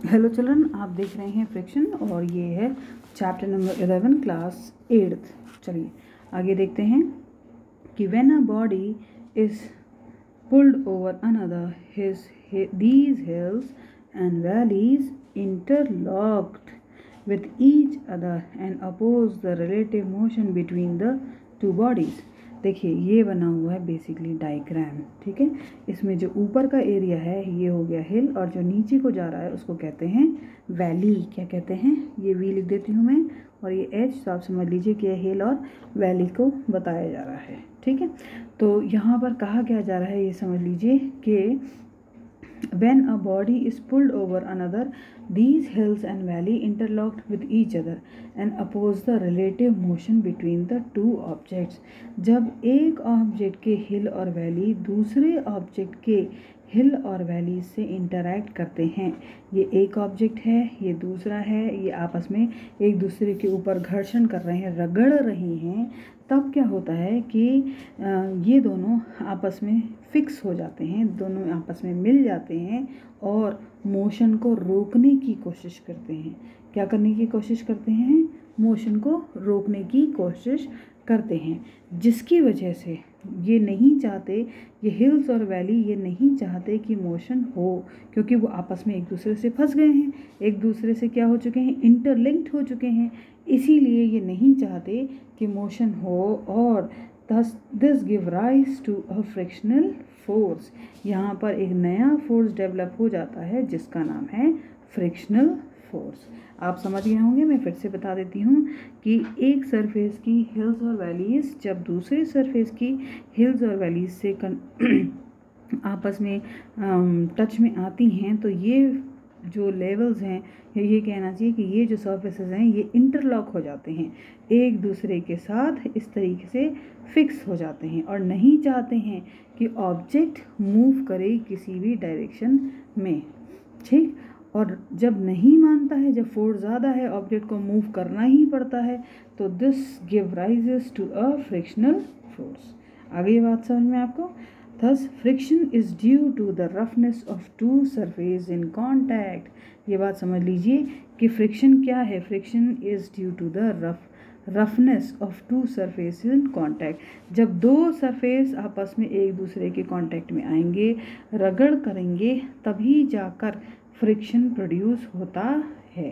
Hello children, आप देख रहे हैं फ्रिक्शन और ये है चैप्टर नंबर 11 क्लास 8। चलिए आगे देखते हैं कि when a body is pulled over another these hills and valleys interlocked with each other and oppose the relative motion between the two bodies। देखिए ये बना हुआ है बेसिकली डायग्राम, ठीक है। इसमें जो ऊपर का एरिया है ये हो गया हिल और जो नीचे को जा रहा है उसको कहते हैं वैली। क्या कहते हैं? ये वी लिख देती हूँ मैं और ये एच, तो आप समझ लीजिए कि हिल और वैली को बताया जा रहा है, ठीक है। तो यहाँ पर कहा क्या जा रहा है ये समझ लीजिए कि when a body is pulled over another, these hills and valley interlocked with each other and oppose the relative motion between the two objects। जब एक ऑब्जेक्ट के हिल और वैली दूसरे ऑब्जेक्ट के हिल और वैली से इंटरैक्ट करते हैं, ये एक ऑब्जेक्ट है, ये दूसरा है, ये आपस में एक दूसरे के ऊपर घर्षण कर रहे हैं, रगड़ रहे हैं, तब क्या होता है कि ये दोनों आपस में फिक्स हो जाते हैं, दोनों आपस में मिल जाते हैं और मोशन को रोकने की कोशिश करते हैं। क्या करने की कोशिश करते हैं? मोशन को रोकने की कोशिश करते हैं, जिसकी वजह से ये नहीं चाहते, ये हिल्स और वैली ये नहीं चाहते कि मोशन हो, क्योंकि वो आपस में एक दूसरे से फंस गए हैं, एक दूसरे से क्या हो चुके हैं? इंटरलिंक्ड हो चुके हैं। इसीलिए ये नहीं चाहते कि मोशन हो और this give rise to a frictional force. यहाँ पर एक नया फोर्स डेवलप हो जाता है जिसका नाम है फ्रिक्शनल फोर्स। आप समझ गए होंगे। मैं फिर से बता देती हूँ कि एक सरफेस की हिल्स और वैलीज जब दूसरे सरफेस की हिल्स और वैलीज से आपस में टच में आती हैं तो ये जो लेवल्स हैं, ये कहना चाहिए कि ये जो सरफेसेस हैं ये इंटरलॉक हो जाते हैं, एक दूसरे के साथ इस तरीके से फिक्स हो जाते हैं और नहीं चाहते हैं कि ऑब्जेक्ट मूव करे किसी भी डायरेक्शन में, ठीक। और जब नहीं मानता है, जब फोर्स ज़्यादा है, ऑब्जेक्ट को मूव करना ही पड़ता है, तो this give rises to a frictional force. आगे ये बात समझ में आपको? Thus friction is due to the roughness of two surfaces in contact। ये बात समझ लीजिए कि फ्रिक्शन क्या है? Friction is due to the roughness of two surface in contact. जब दो सरफेस आपस में एक दूसरे के कांटेक्ट में आएंगे, रगड़ करेंगे, तभी जाकर फ्रिक्शन प्रोड्यूस होता है,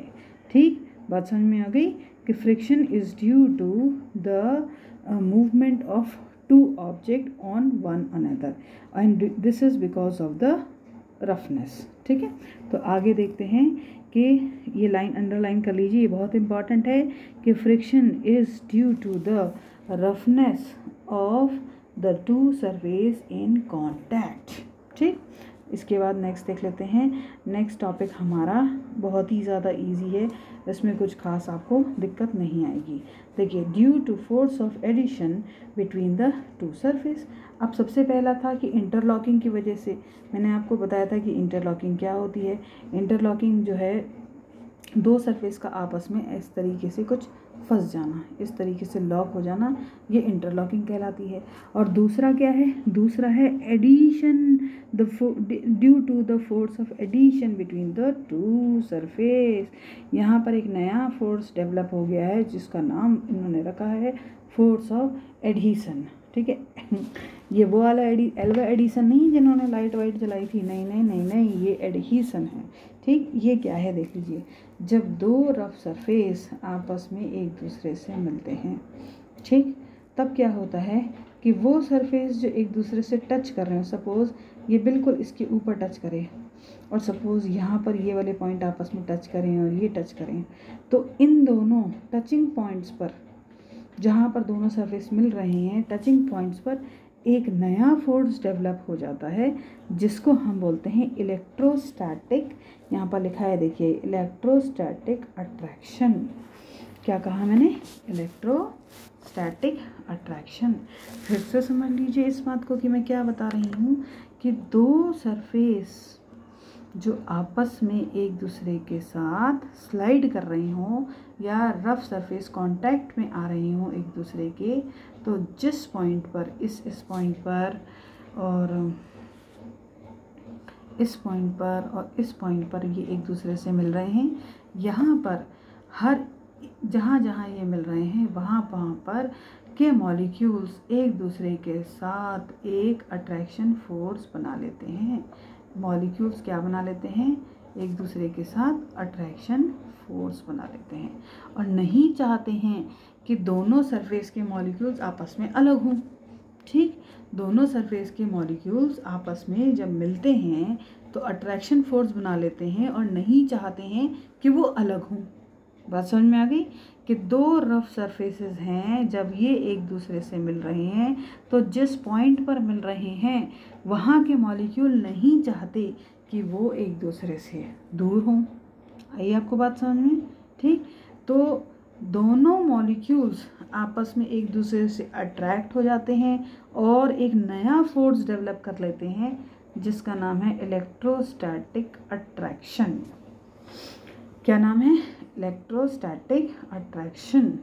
ठीक। बात समझ में आ गई कि friction is due to the movement of two object on one another and this is because of the roughness, ठीक है। तो आगे देखते हैं कि ये लाइन अंडरलाइन कर लीजिए, ये बहुत इंपॉर्टेंट है कि friction is due to the roughness of the two surface in contact, ठीक। इसके बाद नेक्स्ट देख लेते हैं। नेक्स्ट टॉपिक हमारा बहुत ही ज़्यादा इजी है, इसमें कुछ खास आपको दिक्कत नहीं आएगी। देखिए, due to force of adhesion between the two surface. अब सबसे पहला था कि इंटरलॉकिंग की वजह से, मैंने आपको बताया था कि इंटरलॉकिंग क्या होती है। इंटरलॉकिंग जो है दो सरफेस का आपस में इस तरीके से कुछ फंस जाना, इस तरीके से लॉक हो जाना, ये इंटरलॉकिंग कहलाती है। और दूसरा क्या है? दूसरा है adhesion, due to the force of adhesion between the two surface. यहाँ पर एक नया फोर्स डेवलप हो गया है जिसका नाम इन्होंने रखा है फोर्स ऑफ एडहीसन, ठीक है। ये वो वाला एल्वा एडिशन नहीं जिन्होंने लाइट वाइट जलाई थी, नहीं नहीं नहीं नहीं, ये एडहीसन है, ठीक। ये क्या है देख लीजिए, जब दो रफ सरफेस आपस में एक दूसरे से मिलते हैं, ठीक, तब क्या होता है कि वो सरफेस जो एक दूसरे से टच कर रहे हैं, सपोज़ ये बिल्कुल इसके ऊपर टच करे और सपोज़ यहाँ पर ये वाले पॉइंट आपस में टच करें और ये टच करें, तो इन दोनों टचिंग पॉइंट्स पर, जहाँ पर दोनों सरफेस मिल रहे हैं, टचिंग पॉइंट्स पर एक नया फोर्स डेवलप हो जाता है जिसको हम बोलते हैं इलेक्ट्रोस्टैटिक। यहाँ पर लिखा है देखिए, इलेक्ट्रोस्टैटिक अट्रैक्शन। क्या कहा मैंने? Electrostatic attraction. फिर से समझ लीजिए इस बात को कि मैं क्या बता रही हूँ कि दो सरफेस जो आपस में एक दूसरे के साथ स्लाइड कर रही हों या रफ सरफेस कांटेक्ट में आ रही हों एक दूसरे के, तो जिस पॉइंट पर इस पॉइंट पर और इस पॉइंट पर और इस पॉइंट पर ये एक दूसरे से मिल रहे हैं। यहाँ पर हर जहाँ जहाँ ये मिल रहे हैं वहाँ वहाँ पर के मॉलिक्यूल्स एक दूसरे के साथ एक अट्रैक्शन फोर्स बना लेते हैं। मॉलिक्यूल्स क्या बना लेते हैं? एक दूसरे के साथ अट्रैक्शन फोर्स बना लेते हैं और नहीं चाहते हैं कि दोनों सरफेस के मॉलिक्यूल्स आपस में अलग हों। ठीक, दोनों सरफेस के मॉलिक्यूल्स आपस में जब मिलते हैं तो अट्रैक्शन फोर्स बना लेते हैं और नहीं चाहते हैं कि वो अलग हों। बात समझ में आ गई कि दो रफ सरफेसेस हैं, जब ये एक दूसरे से मिल रहे हैं तो जिस पॉइंट पर मिल रहे हैं वहाँ के मॉलिक्यूल नहीं चाहते कि वो एक दूसरे से दूर हों। आई आपको बात समझ में? ठीक, तो दोनों मॉलिक्यूल्स आपस में एक दूसरे से अट्रैक्ट हो जाते हैं और एक नया फोर्स डेवलप कर लेते हैं जिसका नाम है इलेक्ट्रोस्टैटिक अट्रैक्शन। क्या नाम है? Electrostatic attraction.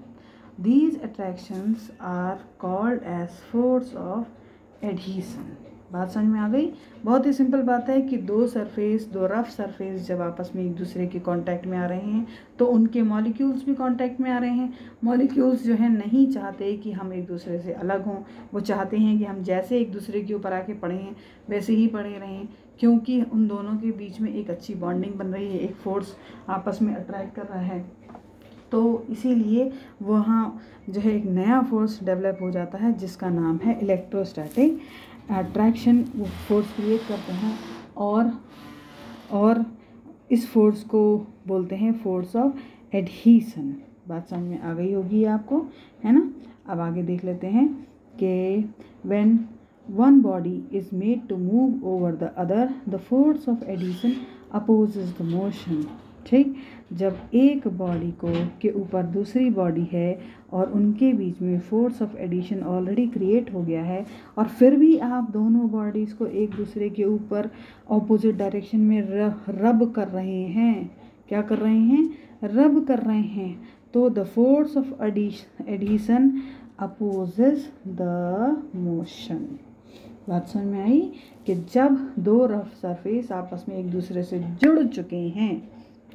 These attractions are called as force of adhesion। बात समझ में आ गई? बहुत ही सिंपल बात है कि दो रफ सरफेस जब आपस में एक दूसरे के कांटेक्ट में आ रहे हैं तो उनके मॉलिक्यूल्स भी कांटेक्ट में आ रहे हैं। मॉलिक्यूल्स जो हैं नहीं चाहते कि हम एक दूसरे से अलग हों, वो चाहते हैं कि हम जैसे एक दूसरे के ऊपर आके पड़े हैं वैसे ही पड़े रहें, क्योंकि उन दोनों के बीच में एक अच्छी बॉन्डिंग बन रही है, एक फोर्स आपस में अट्रैक्ट कर रहा है। तो इसीलिए वहाँ जो है एक नया फोर्स डेवलप हो जाता है जिसका नाम है इलेक्ट्रोस्टैटिक अट्रैक्शन। वो फोर्स क्रिएट करते हैं और इस फोर्स को बोलते हैं फोर्स ऑफ एडहीसन। बात समझ में आ गई होगी आपको, है ना? अब आगे देख लेते हैं कि when one body is made to move over the other the force of adhesion opposes the motion. ठीक, जब एक बॉडी के ऊपर दूसरी बॉडी है और उनके बीच में force of adhesion already create हो गया है और फिर भी आप दोनों बॉडीज़ को एक दूसरे के ऊपर ऑपोजिट डायरेक्शन में रब कर रहे हैं। क्या कर रहे हैं? रब कर रहे हैं। तो the force of adhesion opposes the motion. बात समझ में आई कि जब दो रफ सरफेस आपस में एक दूसरे से जुड़ चुके हैं,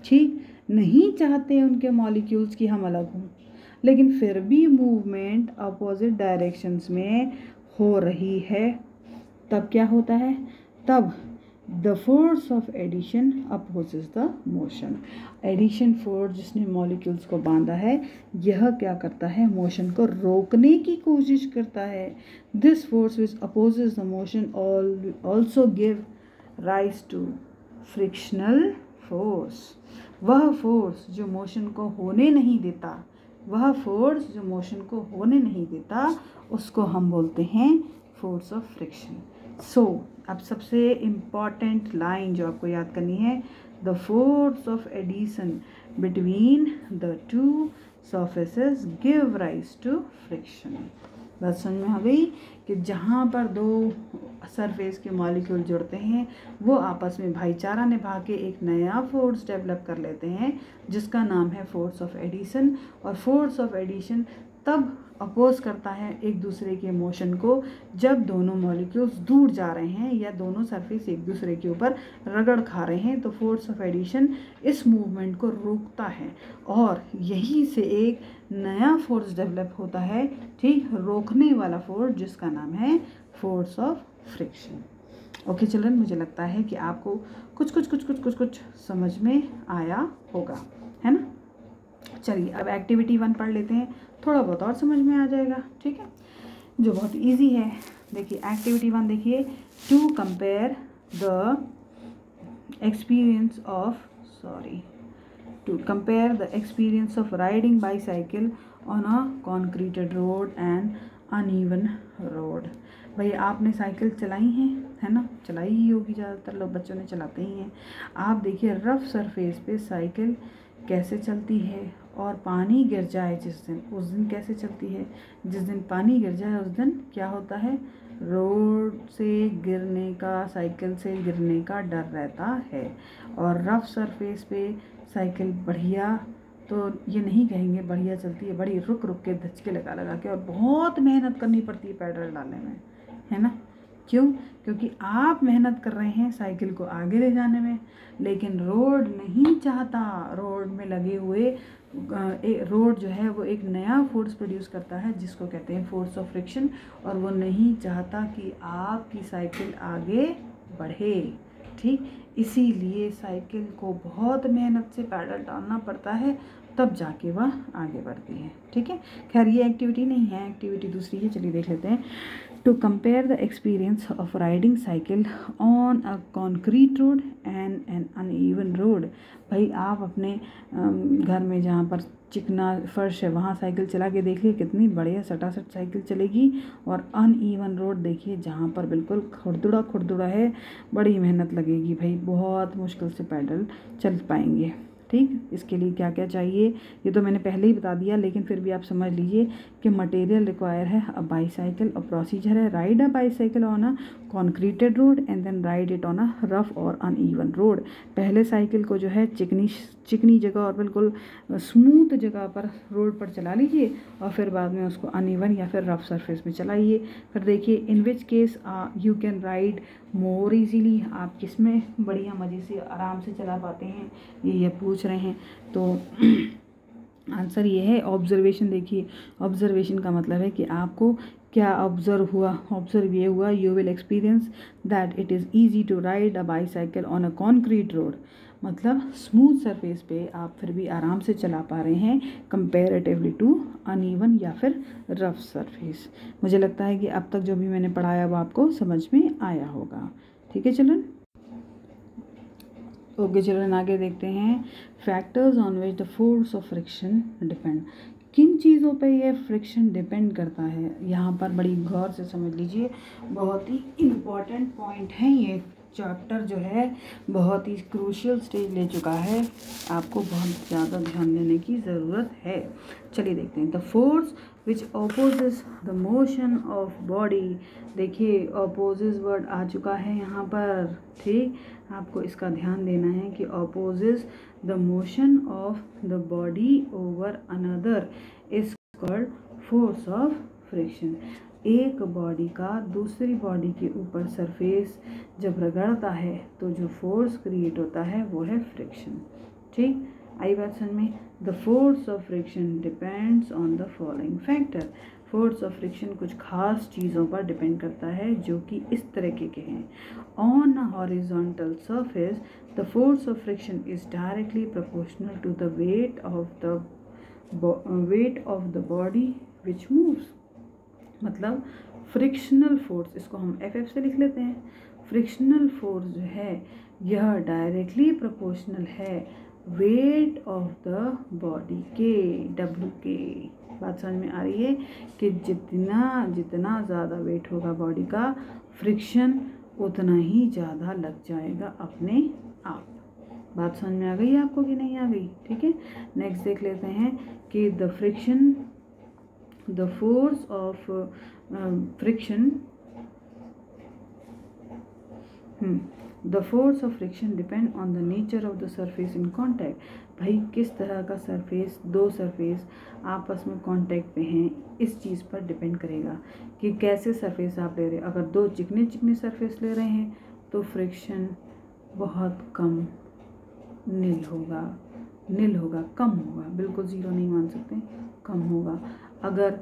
ठीक, नहीं चाहते उनके मॉलिक्यूल्स की हम अलग हों, लेकिन फिर भी मूवमेंट अपोजिट डायरेक्शंस में हो रही है, तब क्या होता है? तब the force of adhesion opposes the motion. Adhesion force जिसने मॉलिक्यूल्स को बांधा है, यह क्या करता है? मोशन को रोकने की कोशिश करता है। This force which opposes the motion also give rise to frictional force. वह फोर्स जो मोशन को होने नहीं देता, उसको हम बोलते हैं फोर्स ऑफ फ्रिक्शन। सो अब सबसे इम्पॉर्टेंट लाइन जो आपको याद करनी है, the force of adhesion between the two surfaces give rise to friction. बात समझ में आ गई कि जहाँ पर दो सरफेस के मॉलिक्यूल जुड़ते हैं वो आपस में भाईचारा निभा के एक नया फोर्स डेवलप कर लेते हैं जिसका नाम है फोर्स ऑफ एडिशन। और फोर्स ऑफ एडिशन तब अपोज करता है एक दूसरे के मोशन को जब दोनों मॉलिक्यूल्स दूर जा रहे हैं या दोनों सरफेस एक दूसरे के ऊपर रगड़ खा रहे हैं। तो फोर्स ऑफ एडिशन इस मूवमेंट को रोकता है और यहीं से एक नया फोर्स डेवलप होता है, ठीक, रोकने वाला फोर्स जिसका नाम है force of friction. Okay children, मुझे लगता है कि आपको कुछ समझ में आया होगा, है ना? चलिए अब एक्टिविटी 1 पढ़ लेते हैं, थोड़ा बहुत और समझ में आ जाएगा, ठीक है, जो बहुत इजी है। देखिए एक्टिविटी 1 देखिए, to compare the experience of riding bicycle on a concreted road and uneven road. भाई आपने साइकिल चलाई है ना? चलाई ही होगी, ज़्यादातर लोग बच्चों ने चलाते ही हैं। आप देखिए रफ सरफेस पे साइकिल कैसे चलती है और पानी गिर जाए उस दिन कैसे चलती है। जिस दिन पानी गिर जाए उस दिन क्या होता है? रोड से गिरने का, साइकिल से गिरने का डर रहता है। और रफ सरफेस पे साइकिल बढ़िया, तो ये नहीं कहेंगे बढ़िया चलती है, बड़ी रुक के धचके लगा के, और बहुत मेहनत करनी पड़ती है पेडल डालने में, है ना? क्यों? क्योंकि आप मेहनत कर रहे हैं साइकिल को आगे ले जाने में, लेकिन रोड नहीं चाहता। रोड में लगे हुए रोड जो है वो एक नया फोर्स प्रोड्यूस करता है जिसको कहते हैं फोर्स ऑफ फ्रिक्शन, और वो नहीं चाहता कि आपकी साइकिल आगे बढ़े। ठीक, इसीलिए साइकिल को बहुत मेहनत से पैडल डालना पड़ता है, तब जाके वह आगे बढ़ती है। ठीक है, खैर ये एक्टिविटी नहीं है, एक्टिविटी दूसरी है, चलिए देख लेते हैं। To compare the experience of riding cycle on a concrete road and an uneven road. भाई आप अपने घर में जहाँ पर चिकना फर्श है वहाँ साइकिल चला के देखिए, कितनी बढ़िया सटासट साइकिल चलेगी। और अनइवन रोड देखिए जहाँ पर बिल्कुल खुरदुरा है, बड़ी मेहनत लगेगी भाई, बहुत मुश्किल से पैडल चल पाएंगे। ठीक, इसके लिए क्या क्या चाहिए ये तो मैंने पहले ही बता दिया, लेकिन फिर भी आप समझ लीजिए कि मटेरियल रिक्वायर है अ बाईसाइकिल, और प्रोसीजर है ride a bicycle on a concreted road and then ride it on a rough और अनइवन रोड। पहले साइकिल को जो है चिकनी जगह और बिल्कुल स्मूथ जगह पर रोड पर चला लीजिए, और फिर बाद में उसको अनइवन या फिर रफ सरफेस में चलाइए। फिर देखिए in which case you can ride more easily, आप किस में बढ़िया मज़े से आराम से चला पाते हैं, ये पूछ रहे हैं। तो आंसर ये है ऑब्जर्वेशन। देखिए ऑब्जर्वेशन का मतलब है कि आपको क्या ऑब्जर्व ये हुआ, you will experience that it is easy to ride a bicycle on a concrete road. मतलब स्मूथ सरफेस पे आप फिर भी आराम से चला पा रहे हैं कंपेरेटिवली टू अनइवन या फिर रफ सरफेस। मुझे लगता है कि अब तक जो भी मैंने पढ़ाया वो आपको समझ में आया होगा। ठीक है चिल्ड्रन, ओके चिल्ड्रन, आगे देखते हैं factors on which the force of friction depend. किन चीज़ों पे ये फ्रिक्शन डिपेंड करता है, यहाँ पर बड़ी गौर से समझ लीजिए, बहुत ही इम्पॉर्टेंट पॉइंट है ये। चैप्टर जो है बहुत ही क्रूशियल स्टेज ले चुका है, आपको बहुत ज़्यादा ध्यान देने की ज़रूरत है। चलिए देखते हैं the force which opposes the motion of body. देखिए अपोजेस वर्ड आ चुका है यहाँ पर। ठीक, आपको इसका ध्यान देना है कि opposes the motion of the body over another is called force of friction. एक बॉडी का दूसरी बॉडी के ऊपर सरफेस जब रगड़ता है तो जो फोर्स क्रिएट होता है वो है फ्रिक्शन। ठीक, आई बात समझ में। The force of friction depends on the following factor. Force of friction कुछ खास चीज़ों पर डिपेंड करता है जो कि इस तरीके के हैं। On a horizontal surface the force of friction is directly proportional to the weight of the body which moves. मतलब फ्रिक्शनल फोर्स, इसको हम FF से लिख लेते हैं। फ्रिक्शनल फोर्स जो है यह डायरेक्टली प्रोपोर्शनल है वेट ऑफ द बॉडी के, W के। बात समझ में आ रही है कि जितना ज़्यादा वेट होगा बॉडी का, फ्रिक्शन उतना ही ज़्यादा लग जाएगा अपने आप। बात समझ में आ गई आपको कि नहीं आ गई? ठीक है, नेक्स्ट देख लेते हैं कि the force of friction the force of friction depend on the nature of the surface in contact। भाई किस तरह का सरफेस, दो सरफेस आपस में कांटेक्ट पे हैं, इस चीज़ पर डिपेंड करेगा कि कैसे सरफेस आप ले रहे हैं। अगर दो चिकने सरफेस ले रहे हैं तो फ्रिक्शन बहुत कम नील होगा, कम होगा, बिल्कुल ज़ीरो नहीं मान सकते, कम होगा। अगर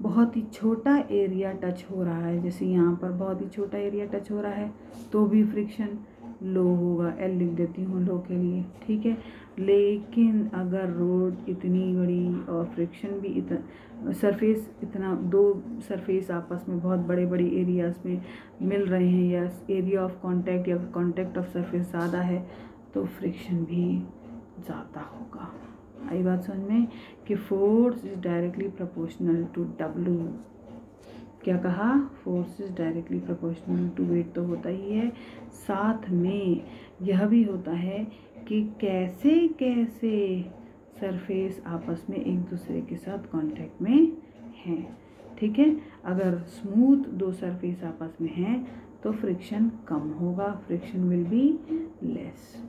बहुत ही छोटा एरिया टच हो रहा है, जैसे यहाँ पर बहुत ही छोटा एरिया टच हो रहा है, तो भी फ्रिक्शन लो होगा। L लिख देती हूँ लो के लिए। ठीक है, लेकिन अगर रोड इतनी बड़ी और फ्रिक्शन भी दो सरफेस आपस में बहुत बड़े एरियाज में मिल रहे हैं, या एरिया ऑफ कांटेक्ट या कांटेक्ट ऑफ सरफेस ज़्यादा है, तो फ्रिक्शन भी ज़्यादा होगा। आई बात समझ में कि force is directly proportional to W। क्या कहा? Force is directly proportional to weight तो होता ही है, साथ में यह भी होता है कि कैसे सरफेस आपस में एक दूसरे के साथ कांटेक्ट में हैं। ठीक है, अगर स्मूथ दो सरफेस आपस में हैं तो फ्रिक्शन कम होगा, फ्रिक्शन विल बी लेस।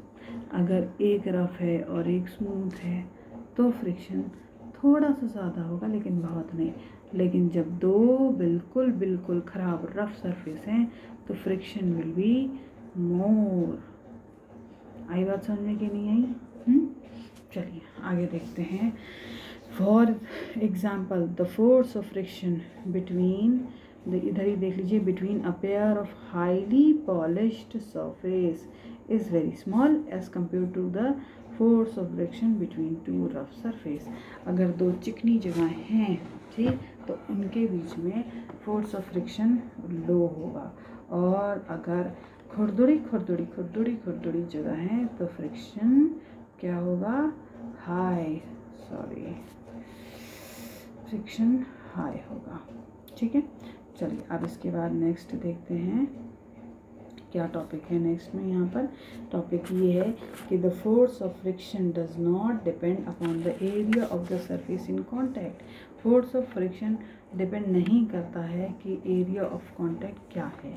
अगर एक रफ है और एक स्मूथ है तो फ्रिक्शन थोड़ा सा ज़्यादा होगा, लेकिन बहुत नहीं। लेकिन जब दो बिल्कुल बिल्कुल ख़राब रफ सरफेस हैं तो फ्रिक्शन विल बी मोर। आई बात समझ में कि नहीं आई? चलिए आगे देखते हैं। For example the force of friction between, इधर ही देख लीजिए, between a pair of highly polished surface is very small as compare to the force of friction between two rough surface. अगर दो चिकनी जगह हैं, ठीक, तो उनके बीच में फोर्स ऑफ फ्रिक्शन लो होगा, और अगर खुरदुरी खुरदुरी खुरदुरी खुरदुरी जगह है तो फ्रिक्शन क्या होगा? हाई, फ्रिक्शन हाई होगा। ठीक है, चलिए अब इसके बाद नेक्स्ट देखते हैं क्या टॉपिक है नेक्स्ट में। यहाँ पर टॉपिक ये है कि the force of friction does not depend upon the area of the surface in contact. Force of friction depend नहीं करता है कि एरिया ऑफ कॉन्टैक्ट क्या है।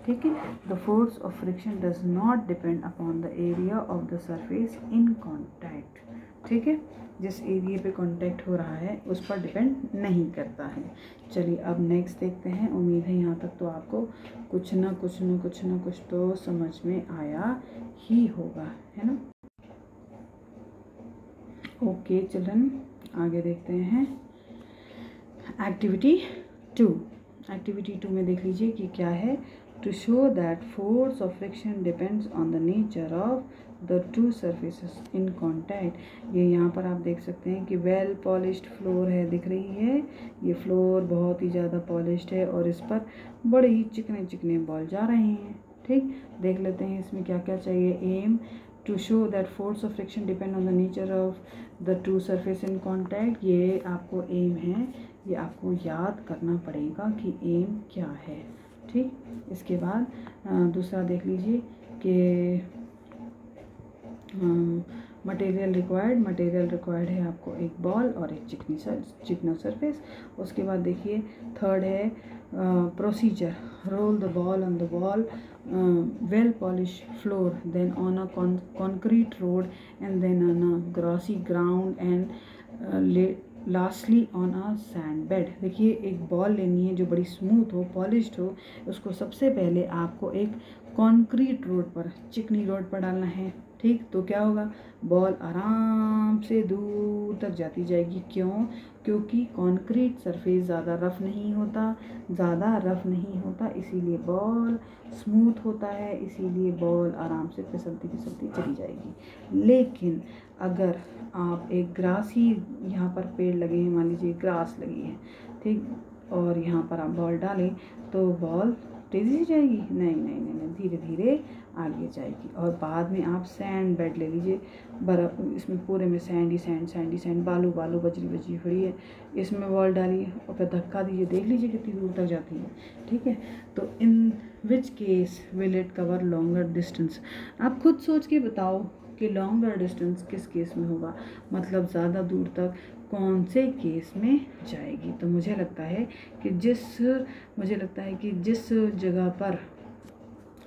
ठीक है, the force of friction does not depend upon the area of the surface in contact. ठीक है, जिस एरिया पे कांटेक्ट हो रहा है उस पर डिपेंड नहीं करता है। चलिए अब नेक्स्ट देखते हैं। उम्मीद है यहाँ तक तो आपको कुछ ना कुछ तो समझ में आया ही होगा, है ना? ओके चिल्ड्रन, आगे देखते हैं। एक्टिविटी 2। एक्टिविटी 2 में देख लीजिए कि क्या है। To show that force of friction depends on the nature of the two surfaces in contact. ये यहाँ पर आप देख सकते हैं कि वेल पॉलिश्ड फ्लोर है, दिख रही है। ये फ्लोर बहुत ही ज़्यादा पॉलिश्ड है और इस पर बड़े ही चिकने चिकने बॉल जा रहे हैं। ठीक, देख लेते हैं इसमें क्या क्या चाहिए। Aim to show that force of friction depend on the nature of the two surface in contact. ये आपको एम है, ये आपको याद करना पड़ेगा कि एम क्या है। ठीक, इसके बाद दूसरा देख लीजिए कि मटेरियल रिक्वायर्ड है आपको एक बॉल और एक चिकना सरफेस। उसके बाद देखिए थर्ड है procedure. Roll the ball on the wall well polish floor, then on a concrete road and then on a grassy ground and lastly on a sand bed. देखिए एक बॉल लेनी है जो बड़ी स्मूथ हो, पॉलिश्ड हो। उसको सबसे पहले आपको एक कंक्रीट रोड पर, चिकनी रोड पर डालना है। ठीक, तो क्या होगा? बॉल आराम से दूर तक जाती जाएगी। क्यों? क्योंकि कंक्रीट सरफेस ज़्यादा रफ़ नहीं होता, इसीलिए बॉल स्मूथ होता है, इसीलिए बॉल आराम से फिसलती चली जाएगी। लेकिन अगर आप एक ग्रासी, यहाँ पर पेड़ लगे हैं, मान लीजिए ग्रास लगी है, ठीक, और यहाँ पर आप बॉल डालें तो बॉल तेज़ी से जाएगी? नहीं, धीरे धीरे आगे जाएगी। और बाद में आप सैंड बेड ले लीजिए, बर्फ़, इसमें पूरे में सैंड ही सैंड, बालू बजरी खड़ी है, इसमें बॉल डालिए और फिर धक्का दीजिए, देख लीजिए कितनी दूर तक जाती है। ठीक है, तो in which case will it cover longer distance? आप खुद सोच के बताओ कि लॉन्गर डिस्टेंस किस केस में होगा, मतलब ज़्यादा दूर तक कौन से केस में जाएगी। तो मुझे लगता है कि जिस जगह पर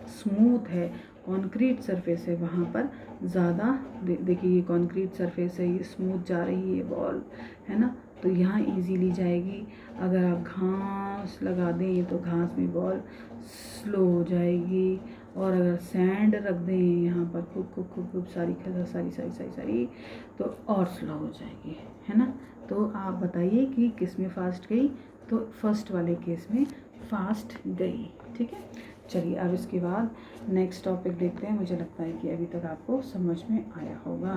स्मूथ है, कंक्रीट सरफेस है, वहाँ पर ज़्यादा, देखिए ये कंक्रीट सरफेस है, ये स्मूथ जा रही है बॉल, है ना, तो यहाँ इजीली जाएगी। अगर आप घास लगा दें तो घास में बॉल स्लो हो जाएगी, और अगर सैंड रख दें यहाँ पर खूब सारी तो और स्लो हो जाएगी, है ना। तो आप बताइए कि किस में फास्ट गई? तो फर्स्ट वाले केस में फास्ट गई। ठीक है, चलिए अब इसके बाद नेक्स्ट टॉपिक देखते हैं। मुझे लगता है कि अभी तक आपको समझ में आया होगा।